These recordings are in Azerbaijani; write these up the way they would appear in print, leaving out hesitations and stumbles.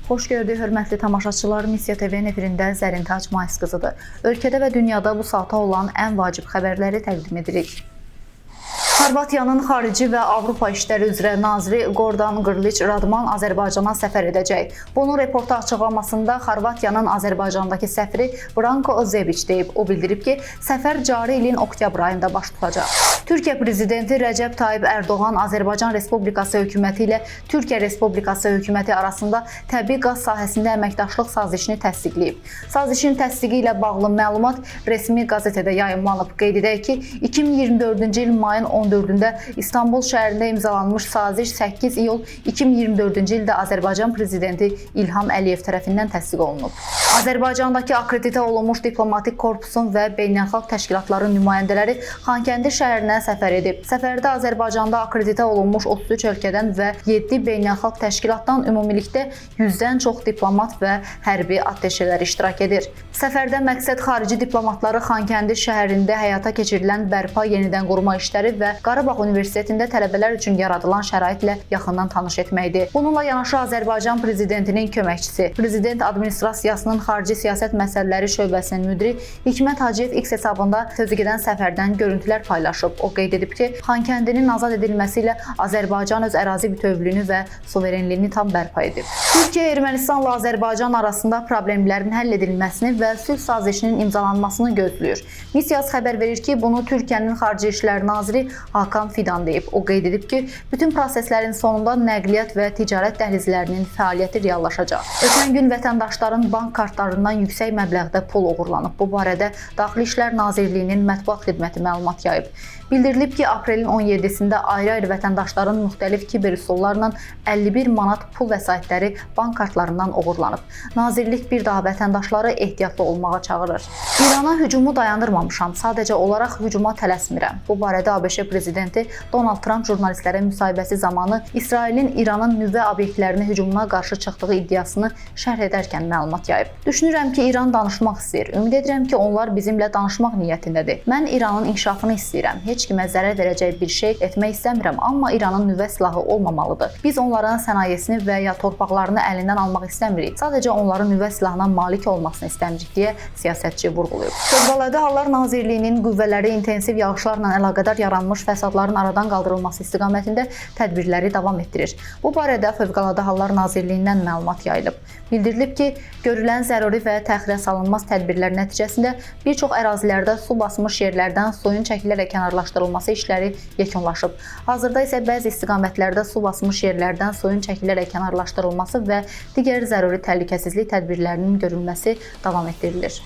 Xoş gördük, hörmətli tamaşaçılar. Missiya TV-nin efirində Zərin Tac Mayıs qızıdır. Ölkədə və dünyada bu saata olan ən vacib xəbərləri təqdim edirik. Xorvatiyanın Xarici və Avropa İşləri üzrə naziri Gordan Grliç Radman Azərbaycana səfər edəcək. Bunu reporta açıqlamasında Xorvatiyanın Azərbaycandakı səfiri Branko Ozeviç deyib. O bildirib ki, səfər cari ilin oktyabr ayında baş tutacaq. Türkiyə prezidenti Rəcəb Tayyip Ərdoğan Azərbaycan Respublikası hökuməti ilə Türkiyə Respublikası hökuməti arasında təbii qaz sahəsində əməkdaşlıq sazişini təsdiqləyib. Sazişin təsdiqi ilə bağlı məlumat rəsmi qəzetədə yayımlanıb. Qeyd edək ki, 2024-cü il mayın 14-də İstanbul şəhərində imzalanmış saziş 8 iyul 2024-cü ildə Azərbaycan prezidenti İlham Əliyev tərəfindən təsdiq olunub. Azərbaycandakı akreditə olunmuş diplomatik korpusun və beynəlxalq təşkilatların nümayəndələri Xankəndi şəhərinə səfər edib. Səfərdə Azərbaycanda akreditə olunmuş 33 ölkədən və 7 beynəlxalq təşkilatdan ümumilikdə 100-dən çox diplomat və hərbi ateşələr iştirak edir. Səfərdə məqsəd xarici diplomatları Xankəndi şəhərində həyata keçirilən bərpa yenidən qurma işləri və Qarabağ Universitetində tələbələr üçün yaradılan şəraitlə yaxından tanış etməkdir. Bununla yanaşı Azərbaycan prezidentinin köməkçisi, prezident administrasiyasının xarici siyasət məsələləri şöbəsinin müdiri Hikmət Hacıyev X hesabında sözügedən səfərdən görüntülər paylaşıb. O qeyd edib ki, Xankəndinin azad edilməsi ilə Azərbaycan öz ərazi bütövlüyünü və suverenliyini tam bərpa edib. Türkiyə Ermənistanla Azərbaycan arasında problemlərin həll edilməsini və sülh sazişinin imzalanmasını gözləyir. Missiyası xəbər verir ki, bunu Türkiyənin Xarici İşlər naziri Hakan Fidan deyib. O qeyd edib ki, bütün proseslərin sonunda nəqliyyat və ticarət dəhlizlərinin fəaliyyəti reallaşacaq. Ötən gün vətəndaşların bank kartlarından yüksək məbləğdə pul oğurlanıb. Bu barədə Daxili İşlər Nazirliyinin mətbuat xidməti məlumat yayıb. Bildirilib ki, aprelin 17-sində ayrı-ayrı vətəndaşların müxtəlif kiber üsullarla 51 manat pul vəsaitləri bank kartlarından oğurlanıb. Nazirlik bir daha vətəndaşları ehtiyatlı olmağa çağırır. İrana hücumu dayandırmamışam, sadəcə olaraq hücuma tələsmirəm. Bu barədə ABŞ prezidenti Donald Trump jurnalistlərə müsahibəsi zamanı İsrailin İranın nüvə obyektlərinə hücumuna qarşı çıxdığı iddiasını şərh edərkən məlumat yayıb. Düşünürəm ki, İran danışmaq istəyir. Ümid edirəm ki, onlar bizimlə danışmaq niyyətindədir. Mən İranın inkişafını istəyirəm. Heç kimə zərər verəcək bir şey etmək istəmirəm, amma İranın nüvə silahı olmamalıdır. Biz onların sənayesini və ya torpaqlarını əlindən almaq istəmirik. Sadəcə onların nüvə silahına malik olmasını istəmirik deyə siyasətçi vurğulayıb. Fövqəladə Hallar Nazirliyinin qüvvələri intensiv yağışlarla əlaqədar yaranmış fəsadların aradan qaldırılması istiqamətində tədbirləri davam etdirir. Bu barədə Fövqəladə Hallar Nazirliyindən məlumat yayılıb. Bildirilib ki, görülən zəruri və təxirə salınmaz tədbirlər nəticəsində bir çox ərazilərdə su basmış yerlərdən suyun çəkilərək kənarlaşdırılması işləri yekunlaşıb. Hazırda isə bəzi istiqamətlərdə su basmış yerlərdən suyun çəkilərək kənarlaşdırılması və digər zəruri təhlükəsizlik tədbirlərinin görülməsi davam etdirilir.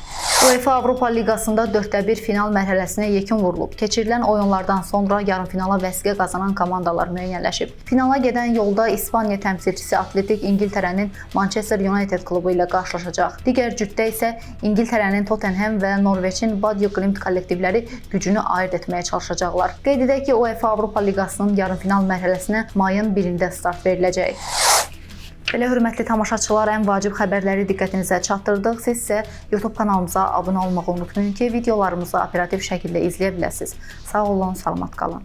UEFA Avropa Liqasında 4-1 final mərhələsinə yekun vurulub. Keçirilən oyunlardan sonra yarımfinala vəsiqə qazanan komandalar müəyyənləşib. Finala gedən yolda İspaniya təmsilçisi Atletik İngiltərənin Manchester United klubu ilə qarşılaşacaq. Digər cütdə isə İngiltərənin Tottenham və Norveçin Bodø Glimt kollektivləri gücünü ayırd etməyə çalışacaqlar. Qeyd edək ki, UEFA Avropa Liqasının yarımfinal mərhələsinə mayın 1-də start veriləcək. Belə hörmətli tamaşaçılar, ən vacib xəbərləri diqqətinizə çatdırdıq. Siz isə YouTube kanalımıza abunə olmağı unutmayın ki, videolarımızı operativ şəkildə izləyə biləsiniz. Sağ olun, salamat qalın.